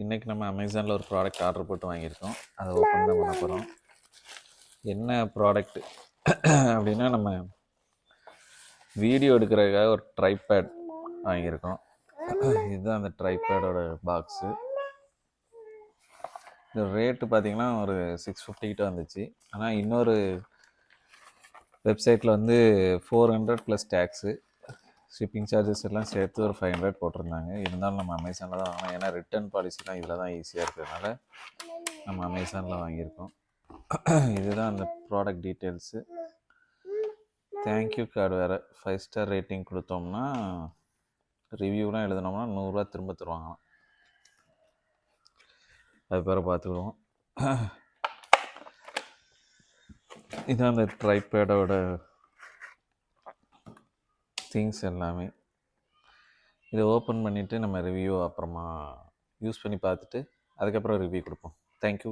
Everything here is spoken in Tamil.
இன்றைக்கி நம்ம அமேசானில் ஒரு ப்ராடக்ட் ஆர்டர் போட்டு வாங்கியிருக்கோம். அதை ஓப்பன் தான் பண்ண போகிறோம். என்ன ப்ராடக்ட் அப்படின்னா, நம்ம வீடியோ எடுக்கிறதுக்காக ஒரு ட்ரைபேட் வாங்கியிருக்கோம். இதுதான் அந்த ட்ரைபேடோட பாக்ஸு. இது ரேட்டு பார்த்திங்கன்னா ஒரு 650 கிட்ட வந்துச்சு. ஆனால் இன்னொரு வெப்சைட்டில் வந்து 400 ப்ளஸ் டேக்ஸு, ஷிப்பிங் சார்ஜஸ் எல்லாம் சேர்த்து ஒரு 500 போட்டிருந்தாங்க. இருந்தாலும் நம்ம அமேசானில் தான் வாங்கினோம். ஏன்னா ரிட்டர்ன் பாலிசிலாம் இதில் தான் ஈஸியாக இருக்கிறதுனால நம்ம அமேசானில் வாங்கியிருக்கோம். இதுதான் அந்த ப்ராடக்ட் டீட்டெயில்ஸு. தேங்க்யூ கார்டு வேறு 5 ஸ்டார் ரேட்டிங் கொடுத்தோம்னா, ரிவ்யூலாம் எழுதினோம்னா 100 ரூபா திரும்ப தருவாங்களாம். அது பேர பார்த்துக்குவோம். இதுதான் அந்த ட்ரைபேடோட திங்ஸ் எல்லாமே. இதை ஓப்பன் பண்ணிவிட்டு நம்ம ரிவ்யூ அப்புறமா யூஸ் பண்ணி பார்த்துட்டு அதுக்கப்புறம் ரிவ்யூ கொடுப்போம். தேங்க்யூ.